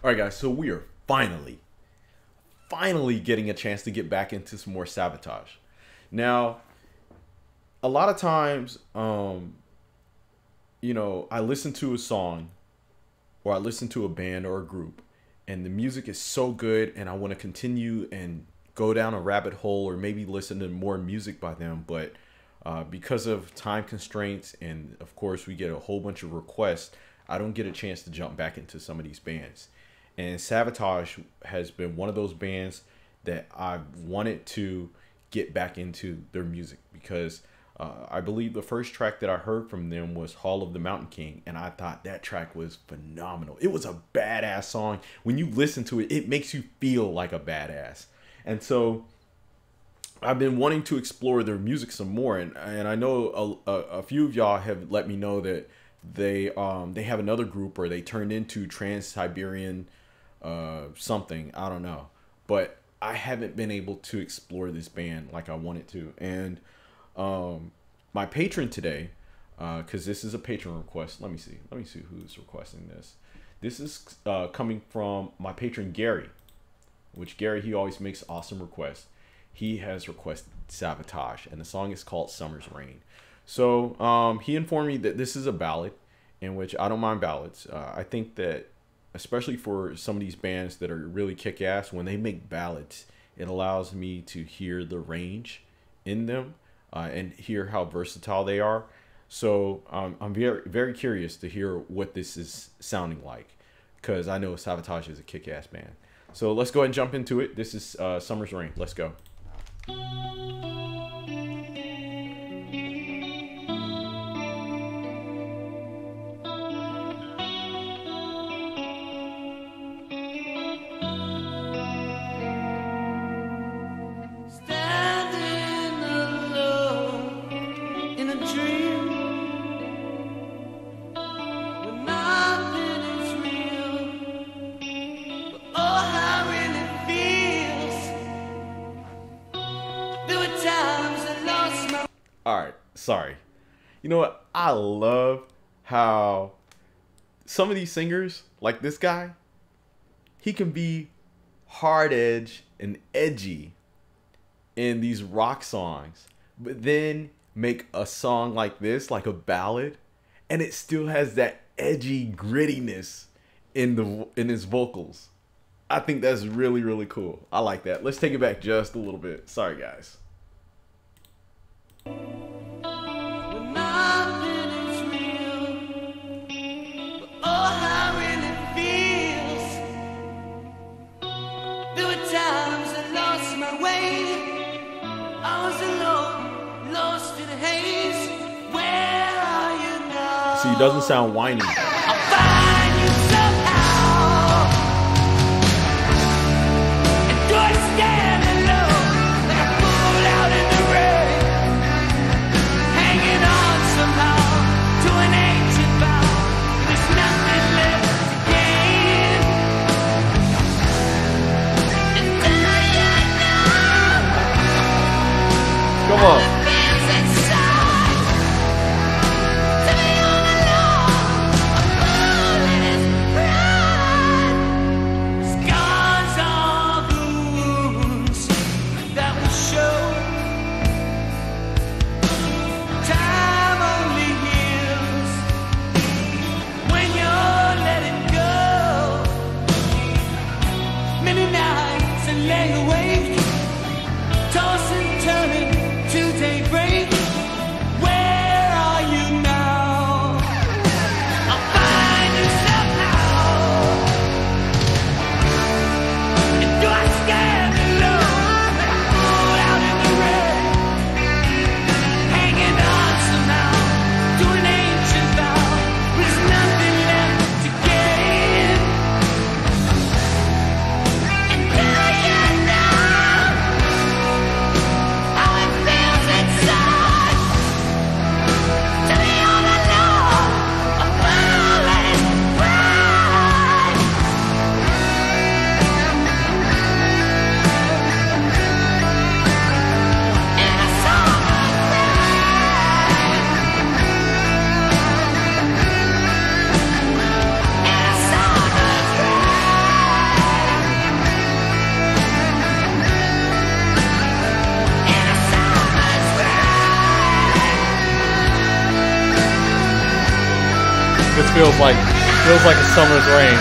All right, guys, so we are finally getting a chance to get back into some more Savatage. Now, a lot of times, I listen to a song or I listen to a band or a group and the music is so good and I want to continue and go down a rabbit hole or maybe listen to more music by them. But because of time constraints and, of course, we get a whole bunch of requests, I don't get a chance to jump back into some of these bands. And Savatage has been one of those bands that I've wanted to get back into their music because I believe the first track that I heard from them was Hall of the Mountain King, and I thought that track was phenomenal. It was a badass song. When you listen to it, it makes you feel like a badass. And so I've been wanting to explore their music some more, and I know a few of y'all have let me know that they have another group, or they turned into Trans-Siberian something, I don't know, but I haven't been able to explore this band like I wanted to. And my patron today, because this is a patron request, let me see who's requesting this. This is coming from my patron Gary, which Gary, he always makes awesome requests. He has requested Savatage, and the song is called Summer's Rain. So he informed me that this is a ballad, in which I don't mind ballads. I think that especially for some of these bands that are really kick-ass, when they make ballads, it allows me to hear the range in them and hear how versatile they are. So I'm very, very curious to hear what this is sounding like, because I know Savatage is a kick-ass band. So let's go ahead and jump into it. This is Summer's Rain. Let's go. All right, sorry. You know what? I love how some of these singers, like this guy, he can be hard edge and edgy in these rock songs, but then make a song like this, like a ballad, and it still has that edgy grittiness in his vocals. I think that's really, really cool. I like that. Let's take it back just a little bit. Sorry, guys. See, he doesn't sound whiny. Come on. feels like a summer's rain.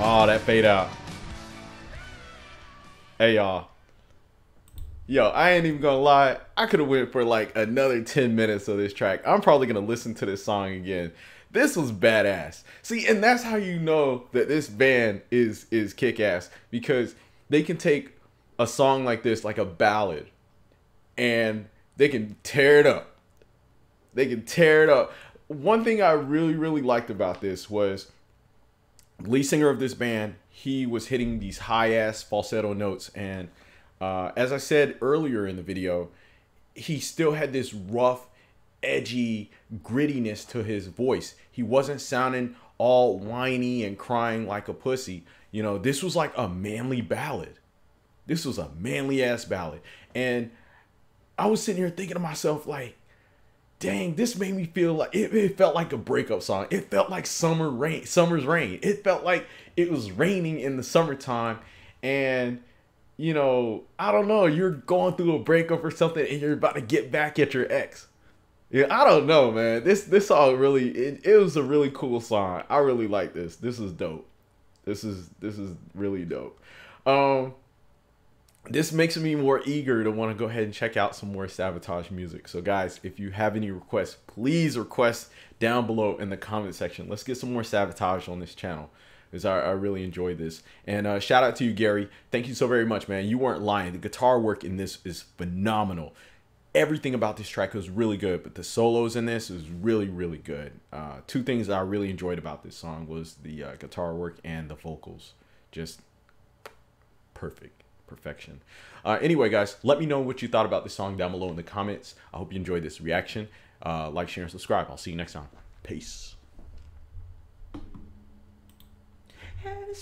Oh, that fade out. Hey, y'all. Yo, I ain't even gonna lie. I could have went for like another 10 minutes of this track. I'm probably gonna listen to this song again. This was badass. See, and that's how you know that this band is kick-ass, because they can take a song like this, like a ballad, and they can tear it up. They can tear it up. One thing I really liked about this was lead singer of this band, he was hitting these high-ass falsetto notes, and as I said earlier in the video, he still had this rough, edgy grittiness to his voice. He wasn't sounding all whiny and crying like a pussy. You know, this was like a manly ballad. This was a manly ass ballad. And I was sitting here thinking to myself, like, dang, this made me feel like it felt like a breakup song. It felt like summer's rain. It felt like it was raining in the summertime, and you know, I don't know, you're going through a breakup or something and you're about to get back at your ex. Yeah, I don't know, man. This song really, it was a really cool song. I really like this. This is dope. This is really dope. This makes me more eager to want to go ahead and check out some more Savatage music. So guys, if you have any requests, please request down below in the comment section. Let's get some more Savatage on this channel, because I really enjoyed this. And shout out to you, Gary. Thank you so very much, man. You weren't lying. The guitar work in this is phenomenal. Everything about this track was really good, but the solos in this is really good. Two things that I really enjoyed about this song was the guitar work and the vocals. Just perfection. Anyway, guys, let me know what you thought about this song down below in the comments. I hope you enjoyed this reaction. Like, share, and subscribe. I'll see you next time. Peace. And